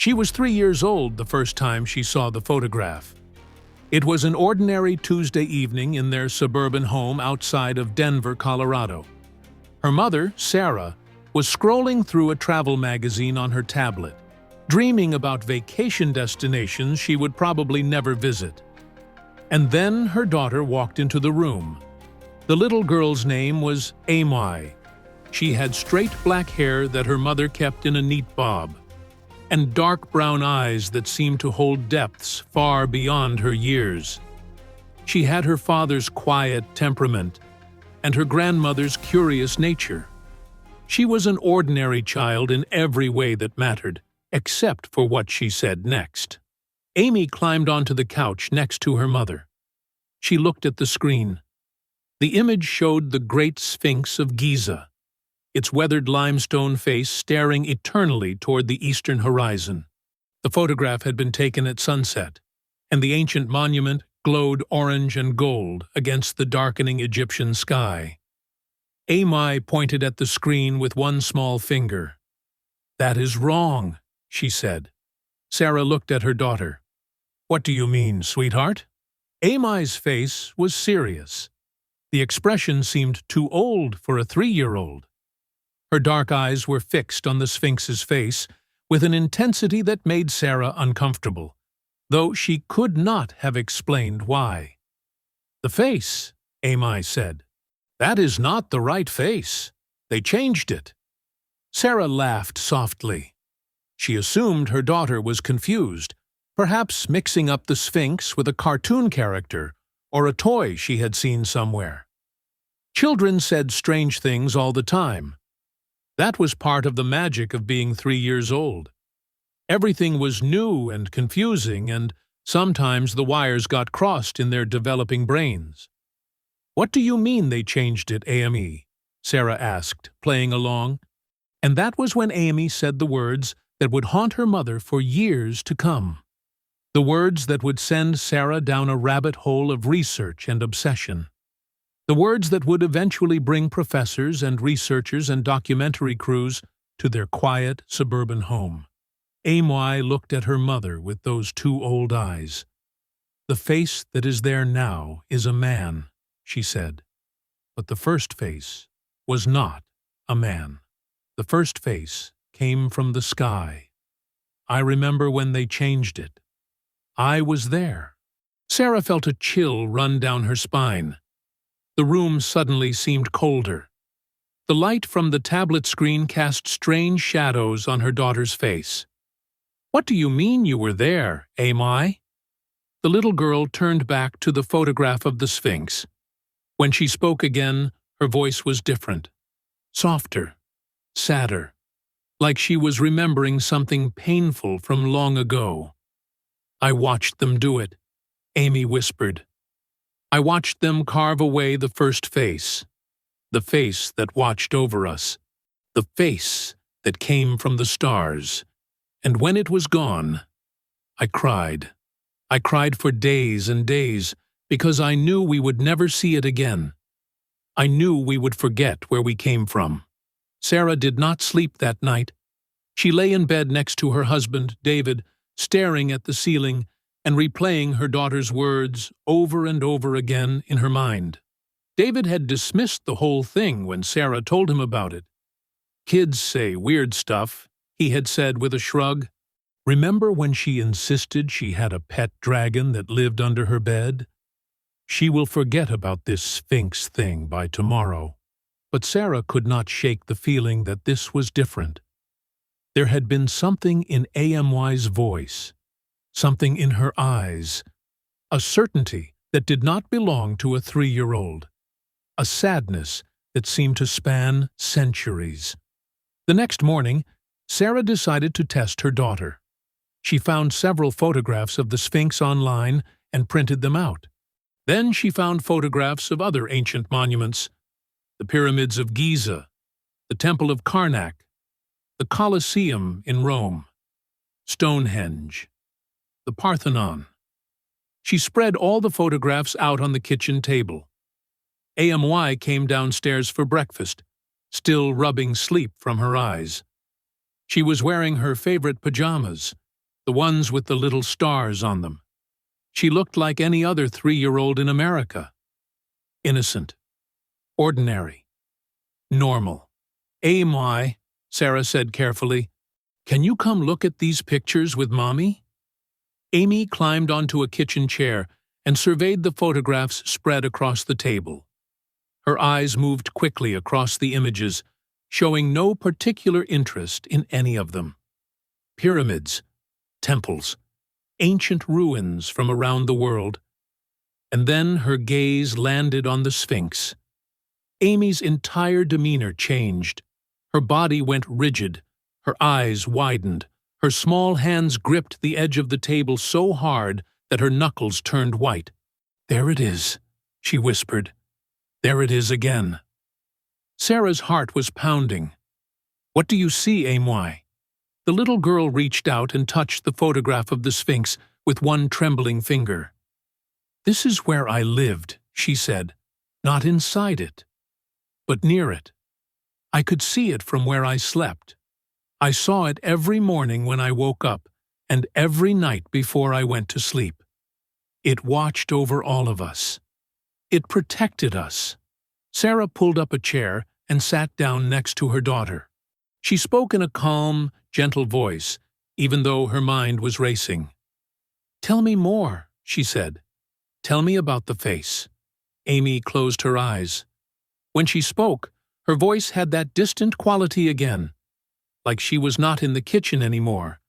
She was 3 years old the first time she saw the photograph. It was an ordinary Tuesday evening in their suburban home outside of Denver, Colorado. Her mother, Sarah, was scrolling through a travel magazine on her tablet, dreaming about vacation destinations she would probably never visit. And then her daughter walked into the room. The little girl's name was Amy. She had straight black hair that her mother kept in a neat bob, and dark brown eyes that seemed to hold depths far beyond her years. She had her father's quiet temperament and her grandmother's curious nature. She was an ordinary child in every way that mattered, except for what she said next. Amy climbed onto the couch next to her mother. She looked at the screen. The image showed the Great Sphinx of Giza, its weathered limestone face staring eternally toward the eastern horizon. The photograph had been taken at sunset, and the ancient monument glowed orange and gold against the darkening Egyptian sky. Amy pointed at the screen with one small finger. "That is wrong," she said. Sarah looked at her daughter. "What do you mean, sweetheart?" Amy's face was serious. The expression seemed too old for a 3-year-old. Her dark eyes were fixed on the Sphinx's face with an intensity that made Sarah uncomfortable, though she could not have explained why. "The face," Amy said. "That is not the right face. They changed it." Sarah laughed softly. She assumed her daughter was confused, perhaps mixing up the Sphinx with a cartoon character or a toy she had seen somewhere. Children said strange things all the time. That was part of the magic of being 3 years old. Everything was new and confusing, and sometimes the wires got crossed in their developing brains. "What do you mean they changed it, Amy?" Sarah asked, playing along. And that was when Amy said the words that would haunt her mother for years to come. The words that would send Sarah down a rabbit hole of research and obsession. The words that would eventually bring professors and researchers and documentary crews to their quiet suburban home. Amy looked at her mother with those two old eyes. "The face that is there now is a man," she said. "But the first face was not a man. The first face came from the sky. I remember when they changed it. I was there." Sarah felt a chill run down her spine. The room suddenly seemed colder. The light from the tablet screen cast strange shadows on her daughter's face. "What do you mean you were there, Amy?" The little girl turned back to the photograph of the Sphinx. When she spoke again, her voice was different, softer, sadder, like she was remembering something painful from long ago. "I watched them do it," Amy whispered. "I watched them carve away the first face, the face that watched over us, the face that came from the stars. And when it was gone, I cried. I cried for days and days because I knew we would never see it again. I knew we would forget where we came from." Sarah did not sleep that night. She lay in bed next to her husband, David, staring at the ceiling and replaying her daughter's words over and over again in her mind. David had dismissed the whole thing when Sarah told him about it. "Kids say weird stuff," he had said with a shrug. "Remember when she insisted she had a pet dragon that lived under her bed? She will forget about this Sphinx thing by tomorrow." But Sarah could not shake the feeling that this was different. There had been something in Amy's voice, something in her eyes, a certainty that did not belong to a 3-year-old, a sadness that seemed to span centuries. The next morning, Sarah decided to test her daughter. She found several photographs of the Sphinx online and printed them out. Then she found photographs of other ancient monuments: the pyramids of Giza, the Temple of Karnak, the Colosseum in Rome, Stonehenge, the Parthenon. She spread all the photographs out on the kitchen table. Amy came downstairs for breakfast, still rubbing sleep from her eyes. She was wearing her favorite pajamas, the ones with the little stars on them. She looked like any other 3-year-old in America. Innocent. Ordinary. Normal. "Amy," Sarah said carefully, "can you come look at these pictures with Mommy?" Amy climbed onto a kitchen chair and surveyed the photographs spread across the table. Her eyes moved quickly across the images, showing no particular interest in any of them. Pyramids, temples, ancient ruins from around the world. And then her gaze landed on the Sphinx. Amy's entire demeanor changed. Her body went rigid, her eyes widened, her small hands gripped the edge of the table so hard that her knuckles turned white. "There it is," she whispered. "There it is again." Sarah's heart was pounding. "What do you see, Amy?" The little girl reached out and touched the photograph of the Sphinx with one trembling finger. "This is where I lived," she said, "not inside it, but near it. I could see it from where I slept. I saw it every morning when I woke up and every night before I went to sleep. It watched over all of us. It protected us." Sarah pulled up a chair and sat down next to her daughter. She spoke in a calm, gentle voice, even though her mind was racing. "Tell me more," she said. "Tell me about the face." Amy closed her eyes. When she spoke, her voice had that distant quality again, like she was not in the kitchen anymore,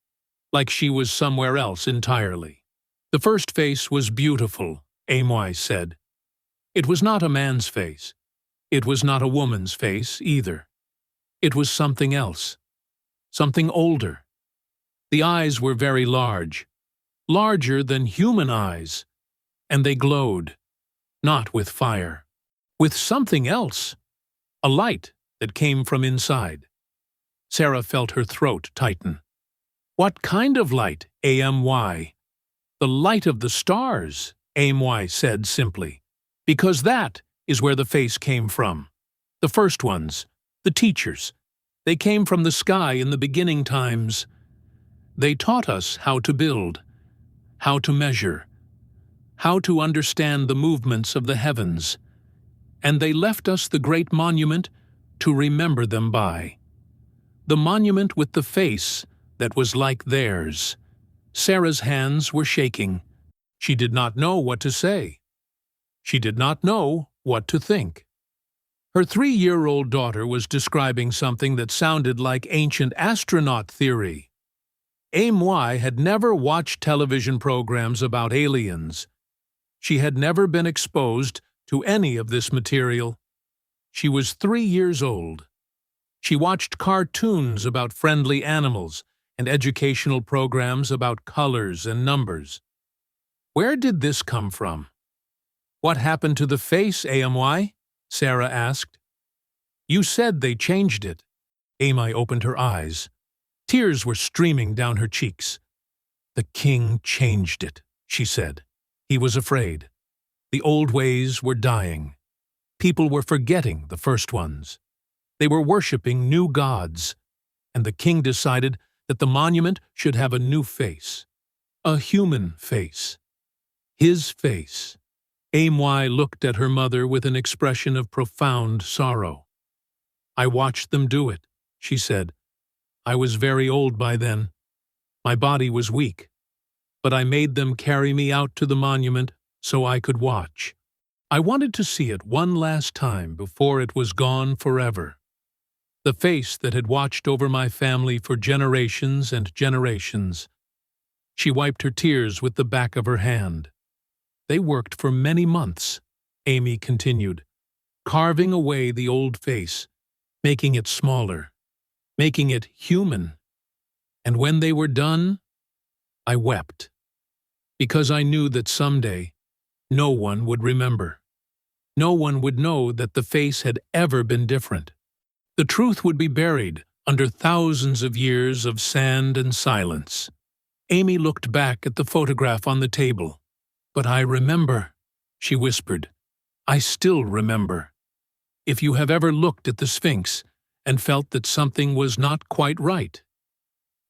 like she was somewhere else entirely. "The first face was beautiful," Amy said. "It was not a man's face. It was not a woman's face, either. It was something else. Something older. The eyes were very large, larger than human eyes, and they glowed, not with fire, with something else, a light that came from inside." Sarah felt her throat tighten. "What kind of light, Amy?" "The light of the stars," Amy said simply, "because that is where the face came from. The first ones, the teachers. They came from the sky in the beginning times. They taught us how to build, how to measure, how to understand the movements of the heavens, and they left us the great monument to remember them by. The monument with the face that was like theirs." Sarah's hands were shaking. She did not know what to say. She did not know what to think. Her 3-year-old daughter was describing something that sounded like ancient astronaut theory. Amy had never watched television programs about aliens. She had never been exposed to any of this material. She was 3 years old. She watched cartoons about friendly animals and educational programs about colors and numbers. Where did this come from? "What happened to the face, Amy?" Sarah asked. "You said they changed it." Amy opened her eyes. Tears were streaming down her cheeks. "The king changed it," she said. "He was afraid. The old ways were dying. People were forgetting the first ones. They were worshipping new gods, and the king decided that the monument should have a new face. A human face. His face." Amy looked at her mother with an expression of profound sorrow. "I watched them do it," she said. "I was very old by then. My body was weak. But I made them carry me out to the monument so I could watch. I wanted to see it one last time before it was gone forever. The face that had watched over my family for generations and generations." She wiped her tears with the back of her hand. "They worked for many months," Amy continued, "carving away the old face, making it smaller, making it human. And when they were done, I wept, because I knew that someday no one would remember. No one would know that the face had ever been different. The truth would be buried under thousands of years of sand and silence." Amy looked back at the photograph on the table. "But I remember," she whispered. "I still remember. If you have ever looked at the Sphinx and felt that something was not quite right,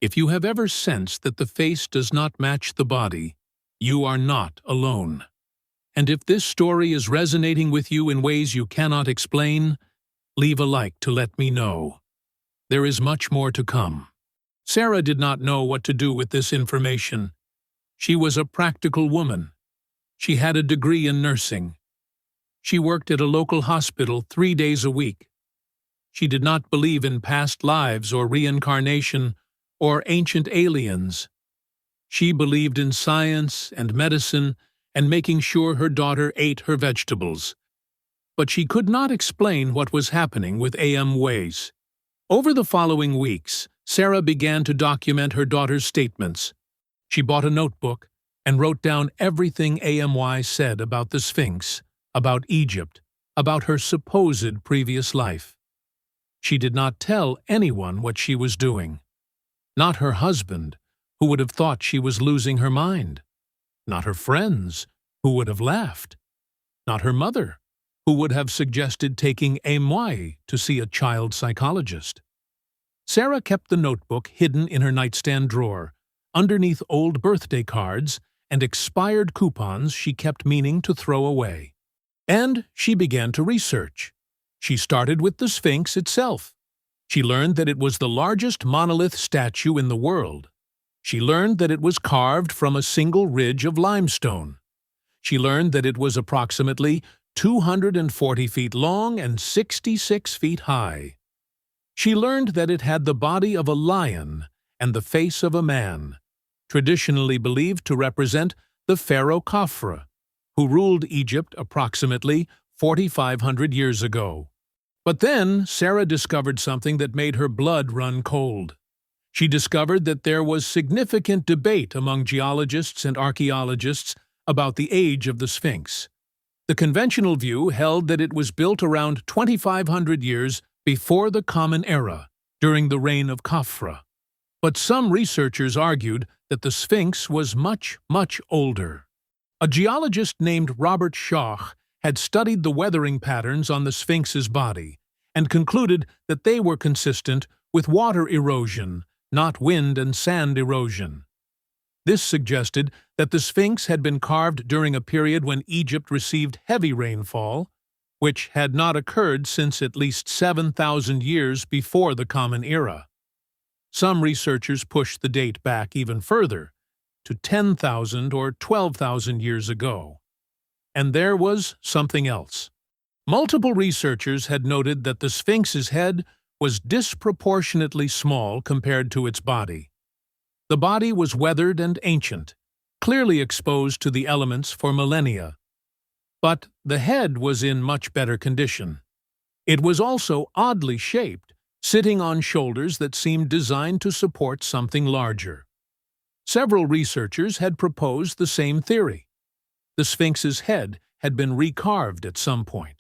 If you have ever sensed that the face does not match the body, you are not alone. And if this story is resonating with you in ways you cannot explain, leave a like to let me know. There is much more to come. Sarah did not know what to do with this information. She was a practical woman. She had a degree in nursing. She worked at a local hospital 3 days a week. She did not believe in past lives or reincarnation or ancient aliens. She believed in science and medicine and making sure her daughter ate her vegetables. But she could not explain what was happening with A.M. Weiss. Over the following weeks, Sarah began to document her daughter's statements. She bought a notebook and wrote down everything A.M.Y. said about the Sphinx, about Egypt, about her supposed previous life. She did not tell anyone what she was doing. Not her husband, who would have thought she was losing her mind. Not her friends, who would have laughed. Not her mother, who would have suggested taking A.M.Y. to see a child psychologist. Sarah kept the notebook hidden in her nightstand drawer, underneath old birthday cards and expired coupons she kept meaning to throw away. And she began to research. She started with the Sphinx itself. She learned that it was the largest monolith statue in the world. She learned that it was carved from a single ridge of limestone. She learned that it was approximately 240 feet long and 66 feet high. She learned that it had the body of a lion and the face of a man, traditionally believed to represent the pharaoh Khafre, who ruled Egypt approximately 4,500 years ago. But then Sarah discovered something that made her blood run cold. She discovered that there was significant debate among geologists and archaeologists about the age of the Sphinx. The conventional view held that it was built around 2,500 years before the Common Era, during the reign of Khafre. But some researchers argued that the Sphinx was much, much older. A geologist named Robert Schoch had studied the weathering patterns on the Sphinx's body and concluded that they were consistent with water erosion, not wind and sand erosion. This suggested that the Sphinx had been carved during a period when Egypt received heavy rainfall, which had not occurred since at least 7,000 years before the Common Era. Some researchers pushed the date back even further, to 10,000 or 12,000 years ago. And there was something else. Multiple researchers had noted that the Sphinx's head was disproportionately small compared to its body. The body was weathered and ancient, clearly exposed to the elements for millennia. But the head was in much better condition. It was also oddly shaped, sitting on shoulders that seemed designed to support something larger. Several researchers had proposed the same theory. The Sphinx's head had been recarved at some point.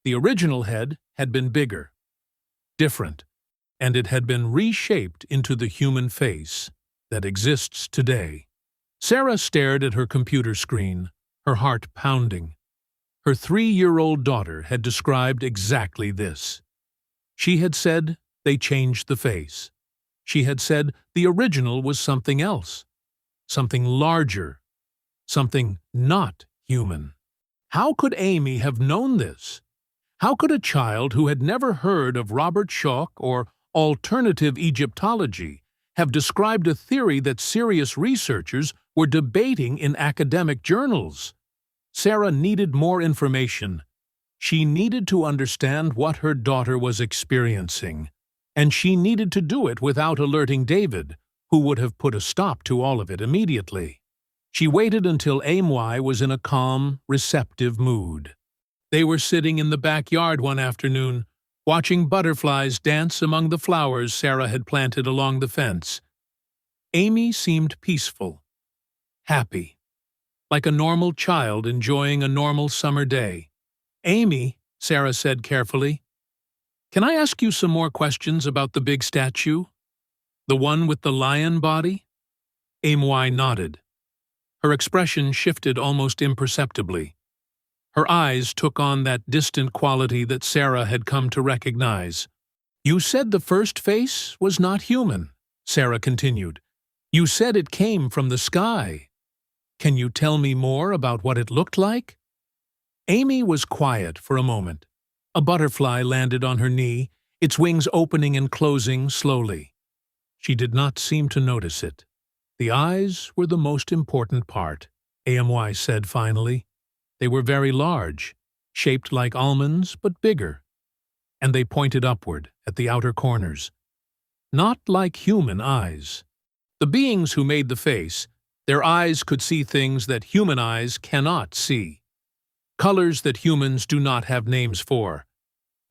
The original head had been bigger, different, and it had been reshaped into the human face that exists today. Sarah stared at her computer screen, her heart pounding. Her 3-year-old daughter had described exactly this. She had said they changed the face. She had said the original was something else, something larger, something not human. How could Amy have known this? How could a child who had never heard of Robert Schoch or alternative Egyptology have described a theory that serious researchers were debating in academic journals? Sarah needed more information. She needed to understand what her daughter was experiencing, and she needed to do it without alerting David, who would have put a stop to all of it immediately. She waited until A.M.Y. was in a calm, receptive mood. They were sitting in the backyard one afternoon, watching butterflies dance among the flowers Sarah had planted along the fence. Amy seemed peaceful, happy, like a normal child enjoying a normal summer day. "Amy," Sarah said carefully, "can I ask you some more questions about the big statue? The one with the lion body?" A.M.Y. nodded. Her expression shifted almost imperceptibly. Her eyes took on that distant quality that Sarah had come to recognize. "You said the first face was not human," Sarah continued. "You said it came from the sky. Can you tell me more about what it looked like?" Amy was quiet for a moment. A butterfly landed on her knee, its wings opening and closing slowly. She did not seem to notice it. "The eyes were the most important part," AMY said finally. "They were very large, shaped like almonds but bigger, and they pointed upward at the outer corners. Not like human eyes. The beings who made the face, their eyes could see things that human eyes cannot see. Colors that humans do not have names for.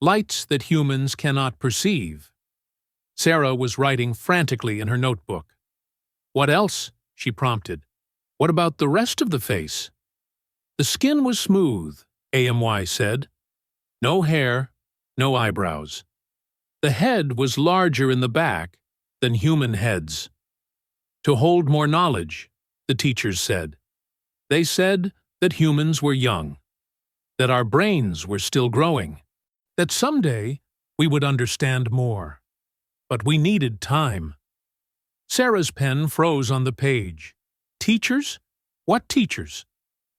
Lights that humans cannot perceive." Sarah was writing frantically in her notebook. "What else?" she prompted. "What about the rest of the face?" "The skin was smooth," AMY said. "No hair, no eyebrows. The head was larger in the back than human heads. To hold more knowledge," the teachers said. "They said that humans were young, that our brains were still growing, that someday we would understand more. But we needed time." Sarah's pen froze on the page. "Teachers? What teachers?"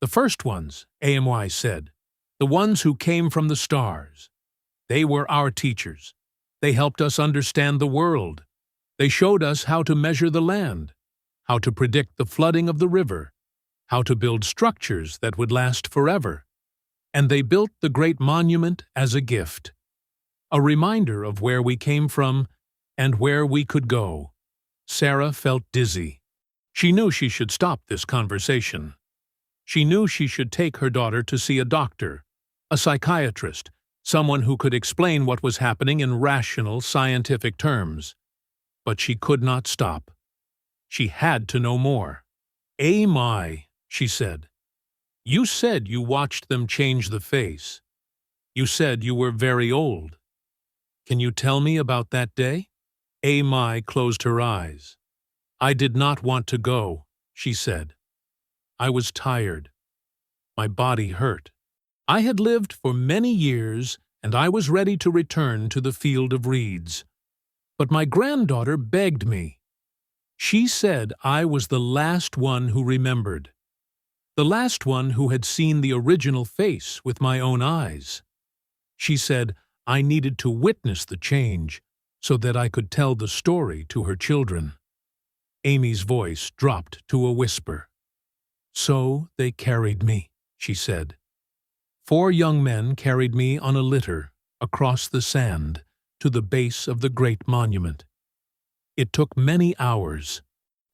"The first ones," AMY said. "The ones who came from the stars. They were our teachers. They helped us understand the world. They showed us how to measure the land, how to predict the flooding of the river, how to build structures that would last forever. And they built the great monument as a gift, a reminder of where we came from and where we could go." Sarah felt dizzy. She knew she should stop this conversation. She knew she should take her daughter to see a doctor, a psychiatrist, someone who could explain what was happening in rational, scientific terms. But she could not stop. She had to know more. "My," she said. "You said you watched them change the face. You said you were very old. Can you tell me about that day?" My closed her eyes. "I did not want to go," she said. "I was tired. My body hurt. I had lived for many years, and I was ready to return to the field of reeds. But my granddaughter begged me. She said I was the last one who remembered, the last one who had seen the original face with my own eyes. She said I needed to witness the change so that I could tell the story to her children." Amy's voice dropped to a whisper. "So they carried me," she said. 4 young men carried me on a litter across the sand to the base of the great monument. It took many hours.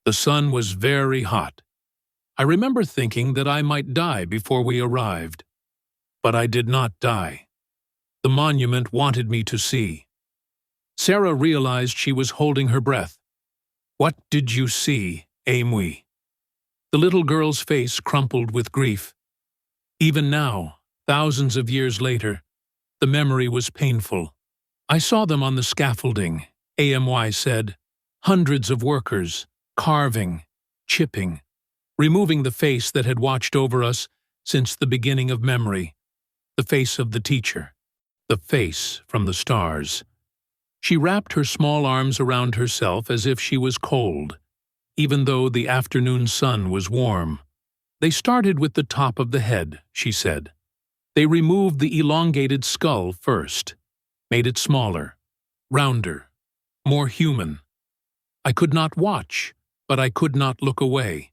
The sun was very hot. I remember thinking that I might die before we arrived. But I did not die. The monument wanted me to see." Sarah realized she was holding her breath. "What did you see, Amy?" The little girl's face crumpled with grief. Even now, thousands of years later, the memory was painful. "I saw them on the scaffolding," AMY said. "Hundreds of workers, carving, chipping, removing the face that had watched over us since the beginning of memory, the face of the teacher, the face from the stars." She wrapped her small arms around herself as if she was cold, even though the afternoon sun was warm. "They started with the top of the head," she said. "They removed the elongated skull first, made it smaller, rounder, more human. I could not watch, but I could not look away.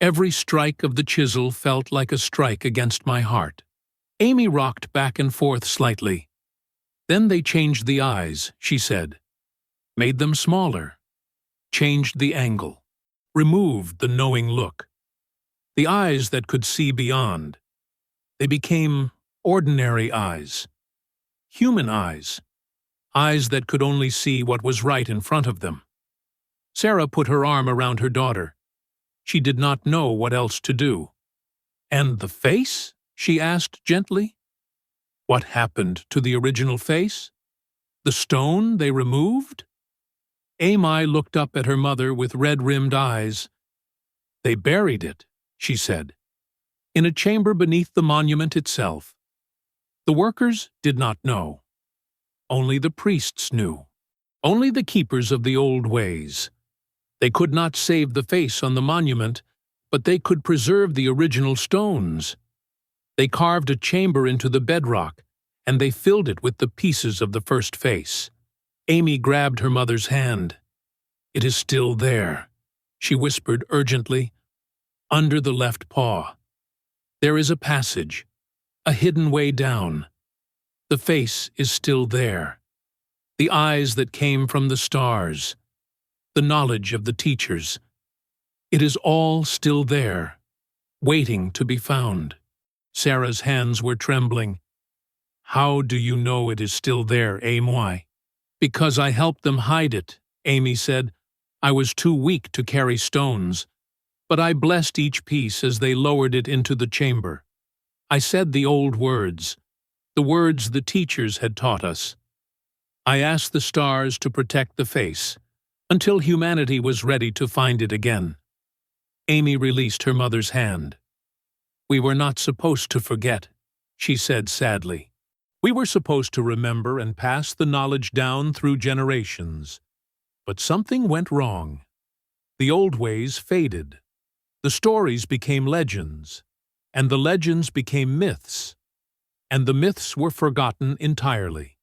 Every strike of the chisel felt like a strike against my heart." Amy rocked back and forth slightly. "Then they changed the eyes," she said. "Made them smaller. Changed the angle. Removed the knowing look. The eyes that could see beyond. They became ordinary eyes. Human eyes. Eyes that could only see what was right in front of them." Sarah put her arm around her daughter. She did not know what else to do. "And the face?" she asked gently. "What happened to the original face? The stone they removed?" Amy looked up at her mother with red-rimmed eyes. "They buried it," she said, "in a chamber beneath the monument itself. The workers did not know. Only the priests knew. Only the keepers of the old ways. They could not save the face on the monument, but they could preserve the original stones. They carved a chamber into the bedrock, and they filled it with the pieces of the first face. Amy grabbed her mother's hand. "It is still there," she whispered urgently, "under the left paw. There is a passage, a hidden way down. The face is still there. The eyes that came from the stars. The knowledge of the teachers. It is all still there, waiting to be found." Sarah's hands were trembling. "How do you know it is still there, Amy?" "Because I helped them hide it," Amy said. "I was too weak to carry stones, but I blessed each piece as they lowered it into the chamber. I said the old words, the words the teachers had taught us. I asked the stars to protect the face, until humanity was ready to find it again." Amy released her mother's hand. "We were not supposed to forget," she said sadly. "We were supposed to remember and pass the knowledge down through generations. But something went wrong. The old ways faded. The stories became legends, and the legends became myths, and the myths were forgotten entirely.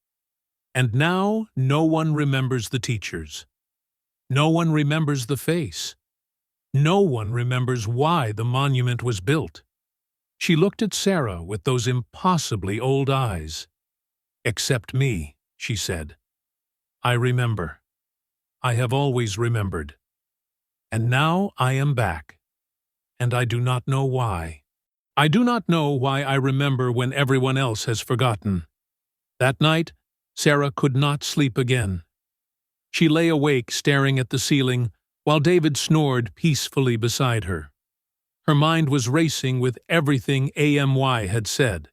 And now no one remembers the teachers. No one remembers the face. No one remembers why the monument was built." She looked at Sarah with those impossibly old eyes. "Except me," she said. "I remember. I have always remembered. And now I am back. And I do not know why. I do not know why I remember when everyone else has forgotten." That night, Sarah could not sleep again. She lay awake staring at the ceiling while David snored peacefully beside her. Her mind was racing with everything Amy had said.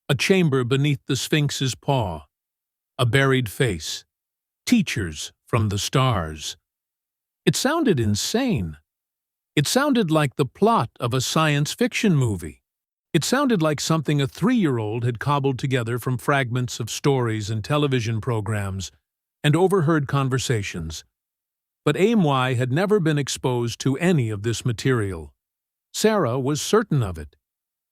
A chamber beneath the Sphinx's paw. A buried face. Teachers from the stars. It sounded insane. It sounded like the plot of a science fiction movie. It sounded like something a 3-year-old had cobbled together from fragments of stories and television programs and overheard conversations. But Amy had never been exposed to any of this material. Sarah was certain of it.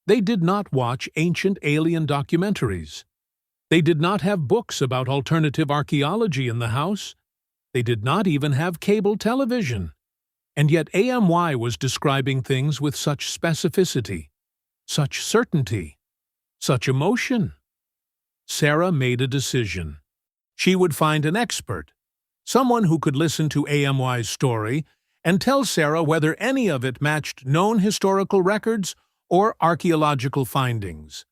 They did not watch ancient alien documentaries. They did not have books about alternative archaeology in the house. They did not even have cable television. And yet Amy was describing things with such specificity, such certainty, such emotion. Sarah made a decision. She would find an expert, someone who could listen to Amy's story and tell Sarah whether any of it matched known historical records or archaeological findings.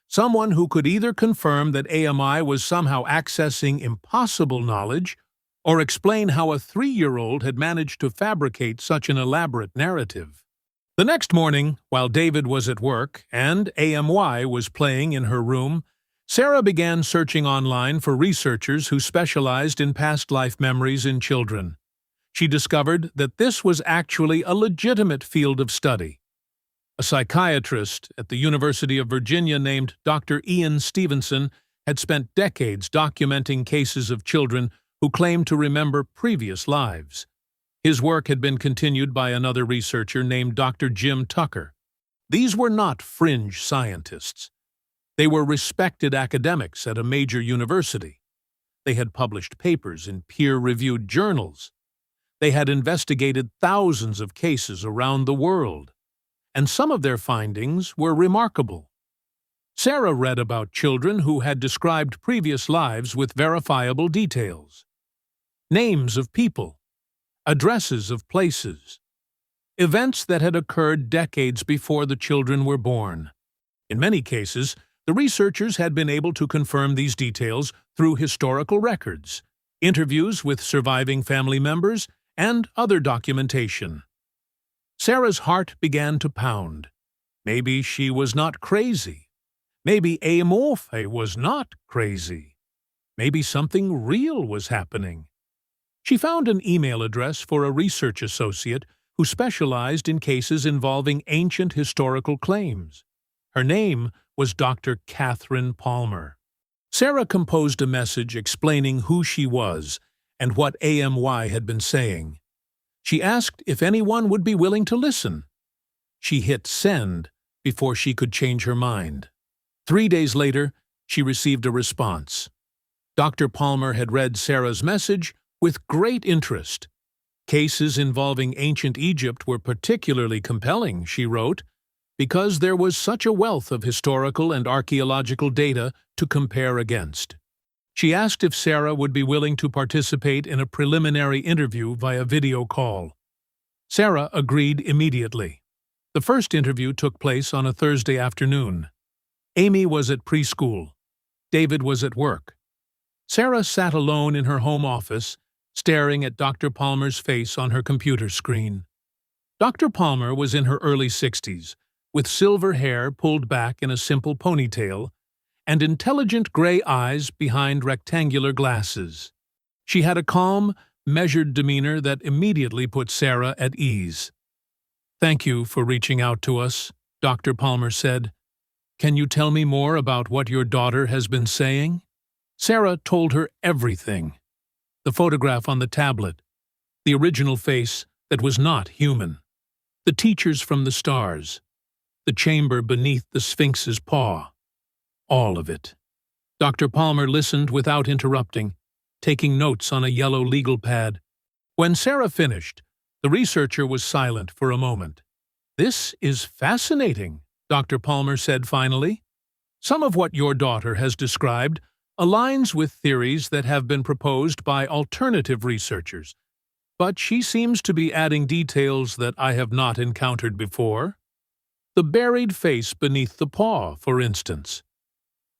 Someone who could either confirm that Amy was somehow accessing impossible knowledge or explain how a 3-year-old had managed to fabricate such an elaborate narrative. The next morning, while David was at work and Amy was playing in her room, Sarah began searching online for researchers who specialized in past life memories in children. She discovered that this was actually a legitimate field of study. A psychiatrist at the University of Virginia named Dr. Ian Stevenson had spent decades documenting cases of children who claimed to remember previous lives. His work had been continued by another researcher named Dr. Jim Tucker. These were not fringe scientists. They were respected academics at a major university. They had published papers in peer-reviewed journals. They had investigated thousands of cases around the world, and some of their findings were remarkable. Sarah read about children who had described previous lives with verifiable details. Names of people, addresses of places, events that had occurred decades before the children were born. In many cases, the researchers had been able to confirm these details through historical records, interviews with surviving family members, and other documentation. Sarah's heart began to pound. Maybe she was not crazy. Maybe Amy was not crazy. Maybe something real was happening. She found an email address for a research associate who specialized in cases involving ancient historical claims. Her name was Dr. Catherine Palmer. Sarah composed a message explaining who she was and what AMY had been saying. She asked if anyone would be willing to listen. She hit send before she could change her mind. 3 days later, she received a response. Dr. Palmer had read Sarah's message with great interest. Cases involving ancient Egypt were particularly compelling, she wrote, because there was such a wealth of historical and archaeological data to compare against. She asked if Sarah would be willing to participate in a preliminary interview via video call. Sarah agreed immediately. The first interview took place on a Thursday afternoon. Amy was at preschool. David was at work. Sarah sat alone in her home office, staring at Dr. Palmer's face on her computer screen. Dr. Palmer was in her early 60s, with silver hair pulled back in a simple ponytail and intelligent gray eyes behind rectangular glasses. She had a calm, measured demeanor that immediately put Sarah at ease. "Thank you for reaching out to us," Dr. Palmer said. "Can you tell me more about what your daughter has been saying?" Sarah told her everything. The photograph on the tablet, the original face that was not human, the teachers from the stars, the chamber beneath the Sphinx's paw. All of it. Dr. Palmer listened without interrupting, taking notes on a yellow legal pad. When Sarah finished, the researcher was silent for a moment. "This is fascinating," Dr. Palmer said finally. "Some of what your daughter has described aligns with theories that have been proposed by alternative researchers, but she seems to be adding details that I have not encountered before. The buried face beneath the paw, for instance.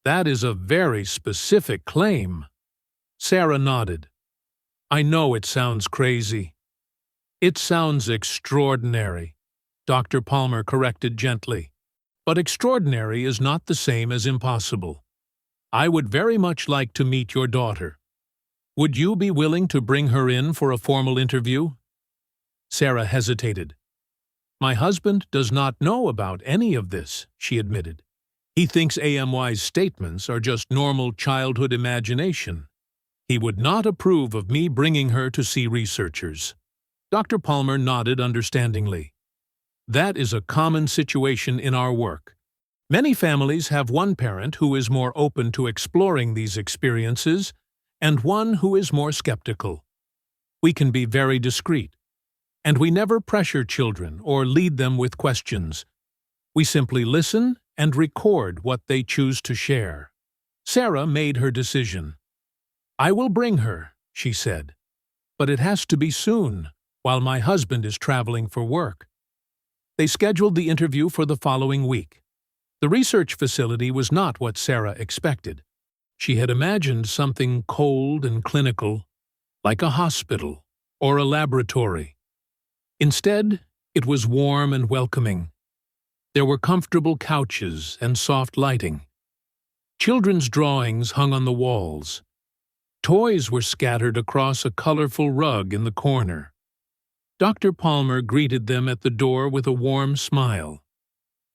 That is a very specific claim." Sarah nodded. "I know it sounds crazy." "It sounds extraordinary," Dr. Palmer corrected gently. "But extraordinary is not the same as impossible. I would very much like to meet your daughter. Would you be willing to bring her in for a formal interview?" Sarah hesitated. "My husband does not know about any of this," she admitted. "He thinks AMY's statements are just normal childhood imagination. He would not approve of me bringing her to see researchers." Dr. Palmer nodded understandingly. "That is a common situation in our work. Many families have one parent who is more open to exploring these experiences and one who is more skeptical. We can be very discreet, and we never pressure children or lead them with questions. We simply listen and record what they choose to share." Sarah made her decision. "I will bring her," she said, "but it has to be soon, while my husband is traveling for work." They scheduled the interview for the following week. The research facility was not what Sarah expected. She had imagined something cold and clinical, like a hospital or a laboratory. Instead, it was warm and welcoming. There were comfortable couches and soft lighting. Children's drawings hung on the walls. Toys were scattered across a colorful rug in the corner. Dr. Palmer greeted them at the door with a warm smile.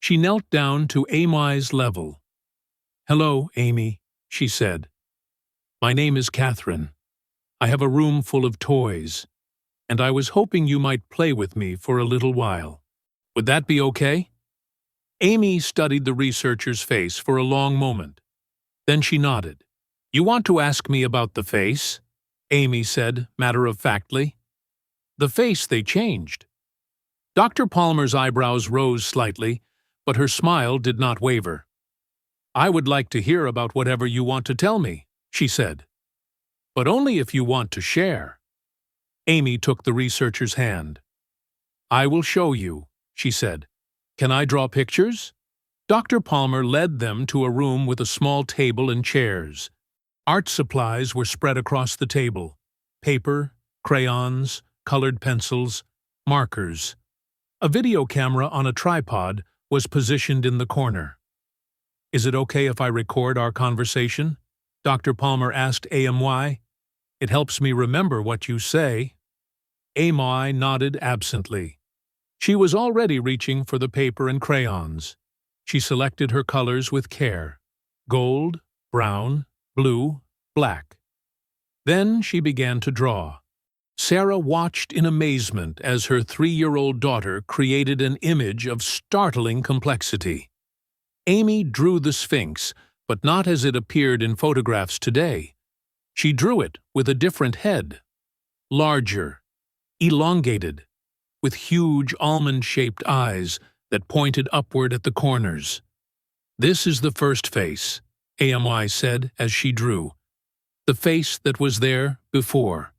She knelt down to Amy's level. "Hello, Amy," she said. "My name is Catherine. I have a room full of toys, and I was hoping you might play with me for a little while. Would that be okay?" Amy studied the researcher's face for a long moment. Then she nodded. "You want to ask me about the face?" Amy said, matter-of-factly. The face they changed. Dr. Palmer's eyebrows rose slightly, but her smile did not waver. "I would like to hear about whatever you want to tell me," she said. "But only if you want to share." Amy took the researcher's hand. "I will show you," she said. "Can I draw pictures?" Dr. Palmer led them to a room with a small table and chairs. Art supplies were spread across the table: paper, crayons, colored pencils, markers. A video camera on a tripod was positioned in the corner. "Is it okay if I record our conversation?" Dr. Palmer asked AMY. "It helps me remember what you say." AMY nodded absently. She was already reaching for the paper and crayons. She selected her colors with care: gold, brown, blue, black. Then she began to draw. Sarah watched in amazement as her 3-year-old daughter created an image of startling complexity. Amy drew the Sphinx, but not as it appeared in photographs today. She drew it with a different head, larger, elongated, with huge almond-shaped eyes that pointed upward at the corners. "This is the first face," AMY said as she drew. "The face that was there before.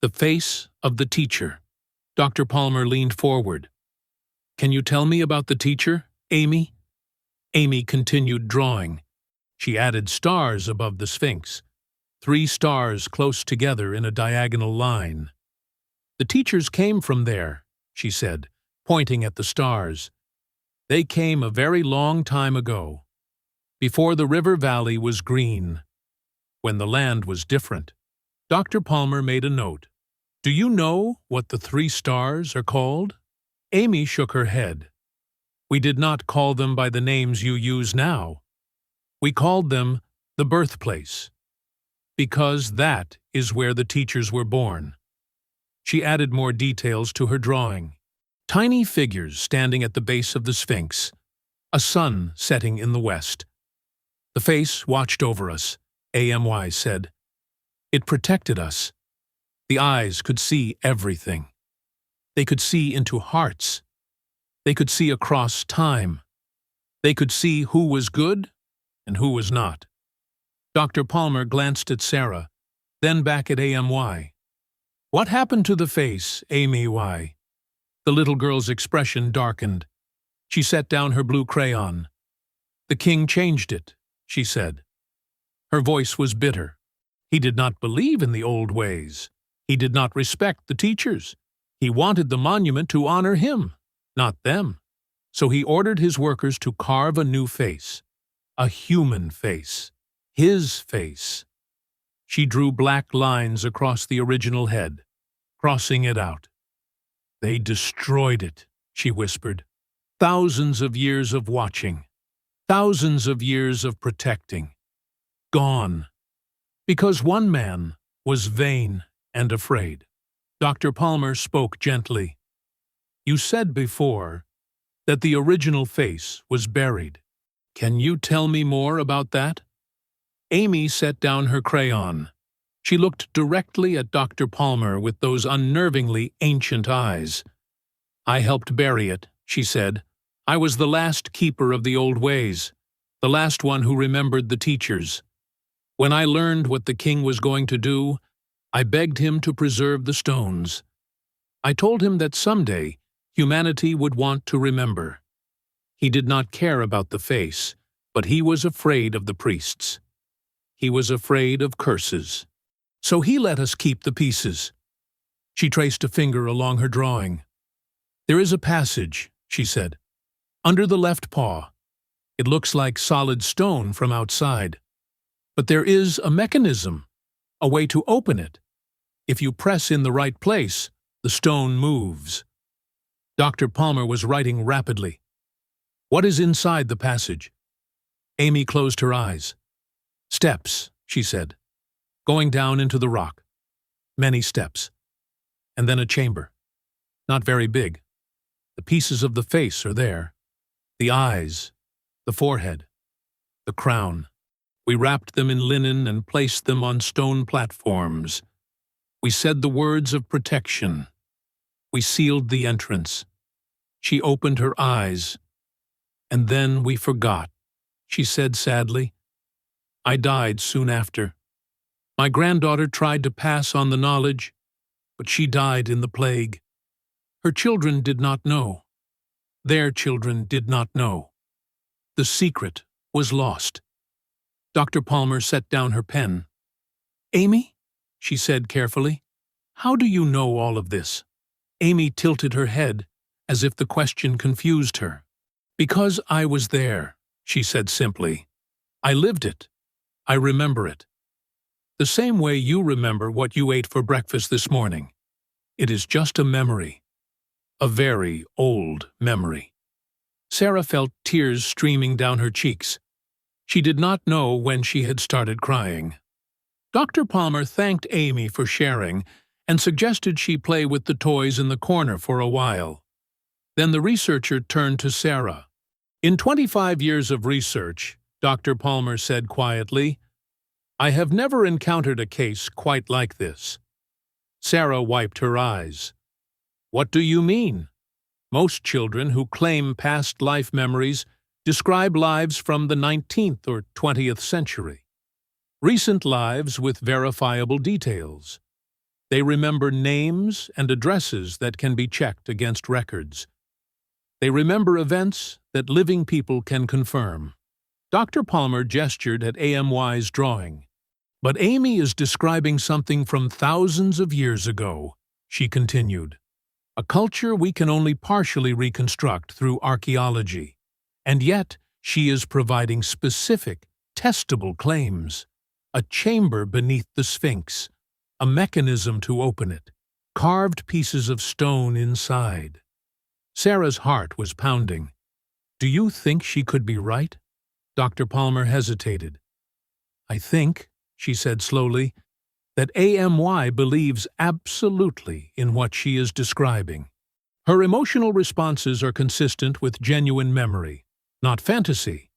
The face of the teacher." Dr. Palmer leaned forward. "Can you tell me about the teacher, Amy?" Amy continued drawing. She added stars above the Sphinx, 3 stars close together in a diagonal line. "The teachers came from there," she said, pointing at the stars. "They came a very long time ago, before the river valley was green, when the land was different." Dr. Palmer made a note. "Do you know what the 3 stars are called?" Amy shook her head. "We did not call them by the names you use now. We called them the birthplace, because that is where the teachers were born." She added more details to her drawing. Tiny figures standing at the base of the Sphinx, a sun setting in the west. "The face watched over us," AMY said. "It protected us. The eyes could see everything. They could see into hearts. They could see across time. They could see who was good and who was not." Dr. Palmer glanced at Sarah, then back at AMY. "What happened to the face, Amy Y?" The little girl's expression darkened. She set down her blue crayon. "The king changed it," she said. Her voice was bitter. "He did not believe in the old ways. He did not respect the teachers. He wanted the monument to honor him, not them. So he ordered his workers to carve a new face, a human face, his face." She drew black lines across the original head, crossing it out. "They destroyed it," she whispered. "Thousands of years of watching, thousands of years of protecting. Gone. Because one man was vain and afraid." Dr. Palmer spoke gently. "You said before that the original face was buried. Can you tell me more about that?" Amy set down her crayon. She looked directly at Dr. Palmer with those unnervingly ancient eyes. "I helped bury it," she said. "I was the last keeper of the old ways, the last one who remembered the teachers. When I learned what the king was going to do, I begged him to preserve the stones. I told him that someday humanity would want to remember. He did not care about the face, but he was afraid of the priests. He was afraid of curses. So he let us keep the pieces." She traced a finger along her drawing. "There is a passage," she said, "under the left paw. It looks like solid stone from outside. But there is a mechanism, a way to open it. If you press in the right place, the stone moves." Dr. Palmer was writing rapidly. "What is inside the passage?" Amy closed her eyes. "Steps," she said, "going down into the rock. Many steps. And then a chamber. Not very big. The pieces of the face are there. The eyes, the forehead, the crown. We wrapped them in linen and placed them on stone platforms. We said the words of protection. We sealed the entrance." She opened her eyes. "And then we forgot," she said sadly. "I died soon after. My granddaughter tried to pass on the knowledge, but she died in the plague. Her children did not know. Their children did not know. The secret was lost." Dr. Palmer set down her pen. "Amy," she said carefully, "how do you know all of this?" Amy tilted her head as if the question confused her. "Because I was there," she said simply. "I lived it. I remember it. The same way you remember what you ate for breakfast this morning. It is just a memory. A very old memory." Sarah felt tears streaming down her cheeks. She did not know when she had started crying. Dr. Palmer thanked Amy for sharing and suggested she play with the toys in the corner for a while. Then the researcher turned to Sarah. In 25 years of research, Dr. Palmer said quietly, I have never encountered a case quite like this. Sarah wiped her eyes. What do you mean? Most children who claim past life memories describe lives from the 19th or 20th century. Recent lives with verifiable details. They remember names and addresses that can be checked against records. They remember events that living people can confirm. Dr. Palmer gestured at AMY's drawing. But Amy is describing something from thousands of years ago, she continued. A culture we can only partially reconstruct through archaeology. And yet, she is providing specific, testable claims. A chamber beneath the Sphinx, a mechanism to open it, carved pieces of stone inside. Sarah's heart was pounding. Do you think she could be right? Dr. Palmer hesitated. I think, she said slowly, that AMY believes absolutely in what she is describing. Her emotional responses are consistent with genuine memory, not fantasy.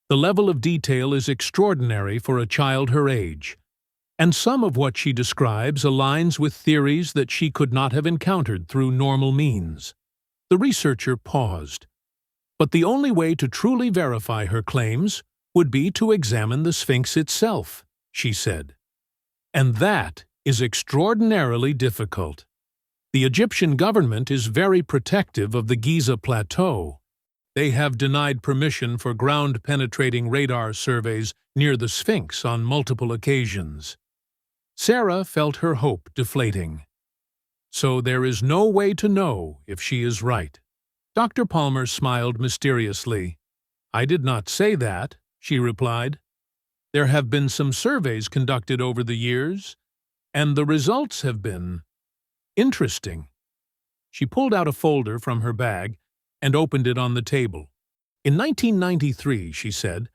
The level of detail is extraordinary for a child her age, and some of what she describes aligns with theories that she could not have encountered through normal means. The researcher paused. But the only way to truly verify her claims would be to examine the Sphinx itself, she said. And that is extraordinarily difficult. The Egyptian government is very protective of the Giza Plateau. They have denied permission for ground-penetrating radar surveys near the Sphinx on multiple occasions. Sarah felt her hope deflating. So there is no way to know if she is right. Dr. Palmer smiled mysteriously. I did not say that, she replied. There have been some surveys conducted over the years, and the results have been interesting. She pulled out a folder from her bag and opened it on the table. In 1993, she said,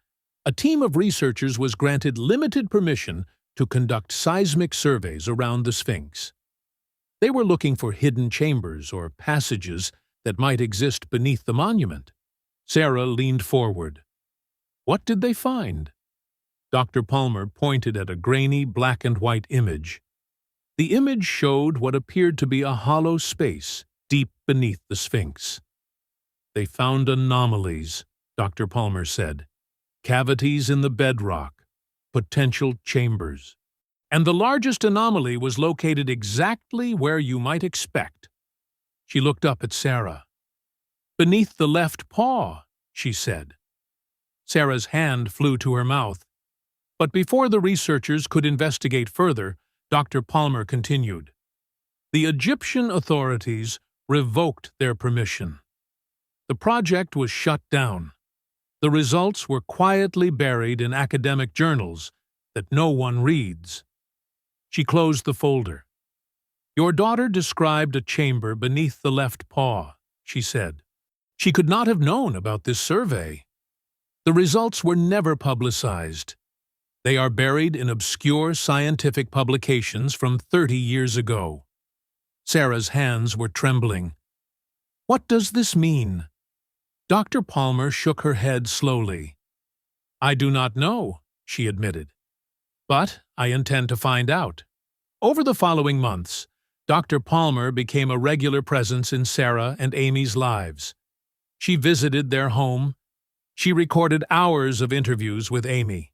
a team of researchers was granted limited permission to conduct seismic surveys around the Sphinx. They were looking for hidden chambers or passages that might exist beneath the monument. Sarah leaned forward. What did they find? Dr. Palmer pointed at a grainy black-and-white image. The image showed what appeared to be a hollow space deep beneath the Sphinx. They found anomalies, Dr. Palmer said. Cavities in the bedrock, potential chambers. And the largest anomaly was located exactly where you might expect. She looked up at Sarah. Beneath the left paw, she said. Sarah's hand flew to her mouth. But before the researchers could investigate further, Dr. Palmer continued. The Egyptian authorities revoked their permission. The project was shut down. The results were quietly buried in academic journals that no one reads. She closed the folder. Your daughter described a chamber beneath the left paw, she said. She could not have known about this survey. The results were never publicized. They are buried in obscure scientific publications from 30 years ago. Sarah's hands were trembling. What does this mean? Dr. Palmer shook her head slowly. I do not know, she admitted. But I intend to find out. Over the following months, Dr. Palmer became a regular presence in Sarah and Amy's lives. She visited their home. She recorded hours of interviews with Amy.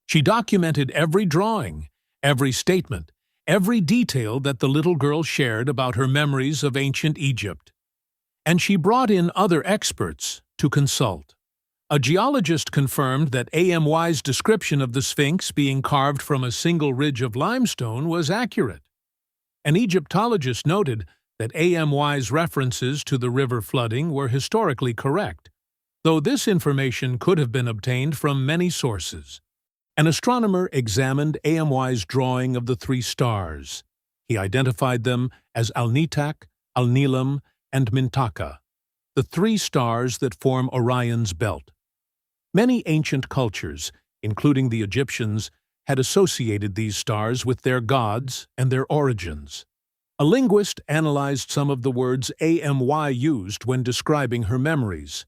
She documented every drawing, every statement, every detail that the little girl shared about her memories of ancient Egypt. And she brought in other experts to consult. A geologist confirmed that AMY's description of the Sphinx being carved from a single ridge of limestone was accurate. An Egyptologist noted that AMY's references to the river flooding were historically correct, though this information could have been obtained from many sources. An astronomer examined AMY's drawing of the three stars. He identified them as Alnitak, Alnilam, and Mintaka, the three stars that form Orion's belt. Many ancient cultures, including the Egyptians, had associated these stars with their gods and their origins. A linguist analyzed some of the words AMY used when describing her memories.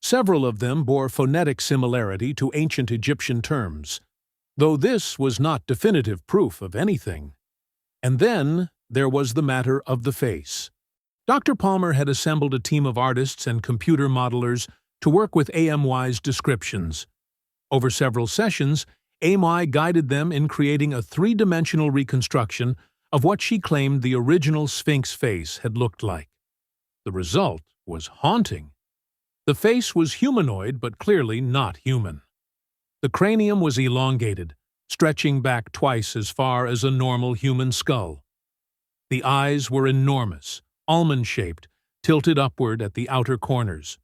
Several of them bore phonetic similarity to ancient Egyptian terms, though this was not definitive proof of anything. And then there was the matter of the face. Dr. Palmer had assembled a team of artists and computer modelers to work with AMY's descriptions. Over several sessions, AMY guided them in creating a three-dimensional reconstruction of what she claimed the original Sphinx face had looked like. The result was haunting. The face was humanoid, but clearly not human. The cranium was elongated, stretching back twice as far as a normal human skull. The eyes were enormous, almond-shaped, tilted upward at the outer corners.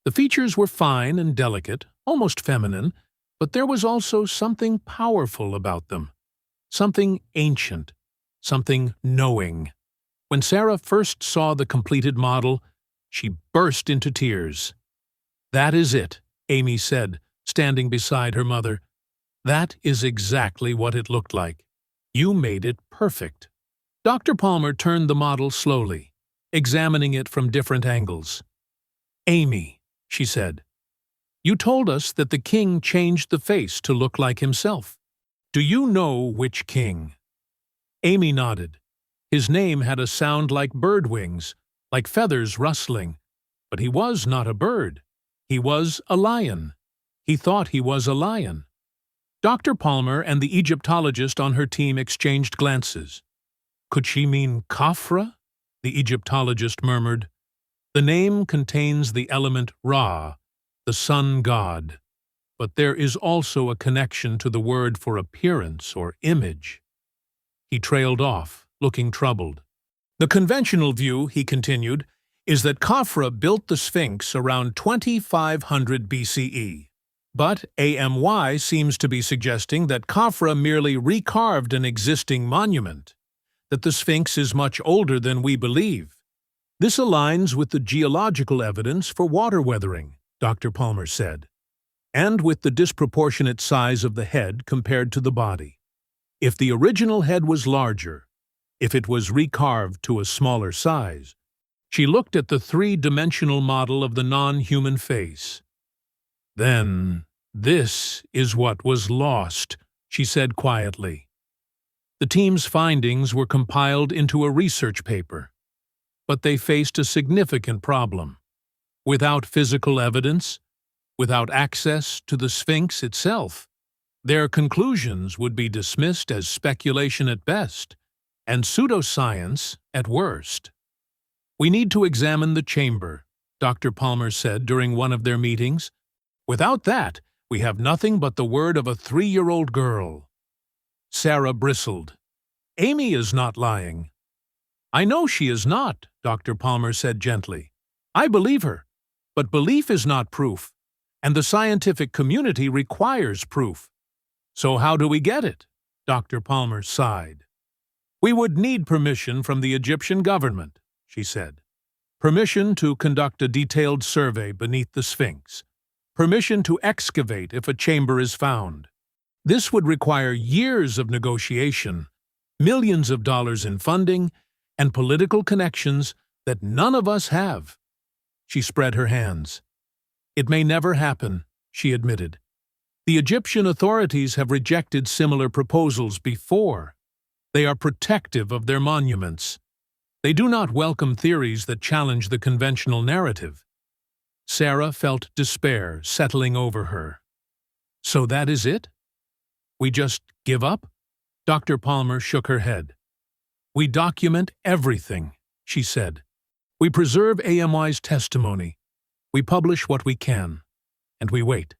The features were fine and delicate, almost feminine, but there was also something powerful about them, something ancient, something knowing. When Sarah first saw the completed model, she burst into tears. "That is it," Amy said, standing beside her mother. "That is exactly what it looked like. You made it perfect." Dr. Palmer turned the model slowly, examining it from different angles. "Amy," she said, "you told us that the king changed the face to look like himself. Do you know which king?" Amy nodded. His name had a sound like bird wings, like feathers rustling, but he was not a bird. He was a lion. He thought he was a lion. Dr. Palmer and the Egyptologist on her team exchanged glances. "Could she mean Khafra?" the Egyptologist murmured. "The name contains the element Ra, the sun god, but there is also a connection to the word for appearance or image." He trailed off, looking troubled. "The conventional view," he continued, "is that Khafra built the Sphinx around 2500 BCE. But AMY seems to be suggesting that Khafra merely recarved an existing monument, that the Sphinx is much older than we believe. This aligns with the geological evidence for water weathering," Dr. Palmer said, "and with the disproportionate size of the head compared to the body. If the original head was larger, if it was recarved to a smaller size." She looked at the three-dimensional model of the non-human face. "Then this is what was lost," she said quietly. The team's findings were compiled into a research paper, but they faced a significant problem. Without physical evidence, without access to the Sphinx itself, their conclusions would be dismissed as speculation at best and pseudoscience at worst. "We need to examine the chamber," Dr. Palmer said during one of their meetings. "Without that, we have nothing but the word of a 3-year-old girl." Sarah bristled. "Amy is not lying." "I know she is not," Dr. Palmer said gently. "I believe her. But belief is not proof, and the scientific community requires proof. So how do we get it?" Dr. Palmer sighed. "We would need permission from the Egyptian government," she said. "Permission to conduct a detailed survey beneath the Sphinx. Permission to excavate if a chamber is found. This would require years of negotiation, millions of dollars in funding, and political connections that none of us have." She spread her hands. "It may never happen," she admitted. "The Egyptian authorities have rejected similar proposals before. They are protective of their monuments. They do not welcome theories that challenge the conventional narrative." Sarah felt despair settling over her. "So that is it? We just give up?" Dr. Palmer shook her head. "We document everything," she said. "We preserve AMY's testimony. We publish what we can, and we wait.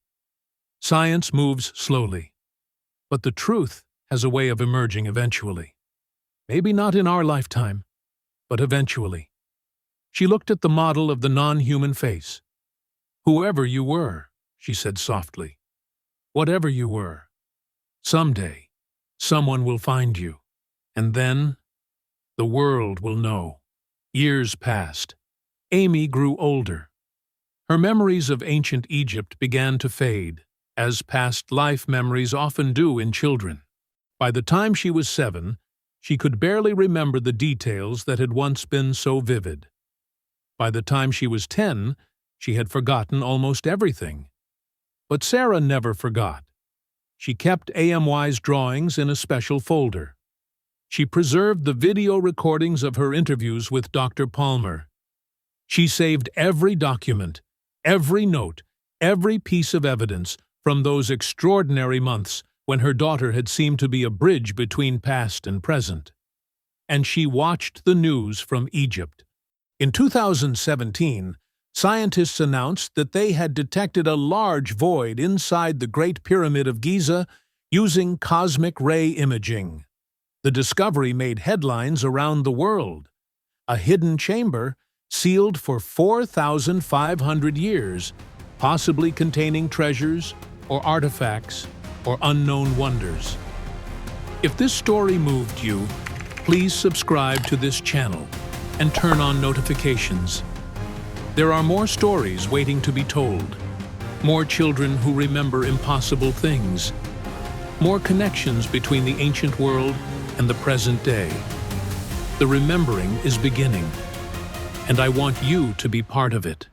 Science moves slowly, but the truth has a way of emerging eventually. Maybe not in our lifetime, but eventually." She looked at the model of the non-human face. "Whoever you were," she said softly, "whatever you were, someday someone will find you, and then the world will know." Years passed. Amy grew older. Her memories of ancient Egypt began to fade, as past life memories often do in children. By the time she was 7, she could barely remember the details that had once been so vivid. By the time she was 10, she had forgotten almost everything. But Sarah never forgot. She kept AMY's drawings in a special folder. She preserved the video recordings of her interviews with Dr. Palmer. She saved every document, every note, every piece of evidence from those extraordinary months when her daughter had seemed to be a bridge between past and present. And she watched the news from Egypt. In 2017, scientists announced that they had detected a large void inside the Great Pyramid of Giza using cosmic ray imaging. The discovery made headlines around the world. A hidden chamber sealed for 4,500 years, possibly containing treasures or artifacts or unknown wonders. If this story moved you, please subscribe to this channel and turn on notifications. There are more stories waiting to be told, more children who remember impossible things, more connections between the ancient world and the present day. The remembering is beginning, and I want you to be part of it.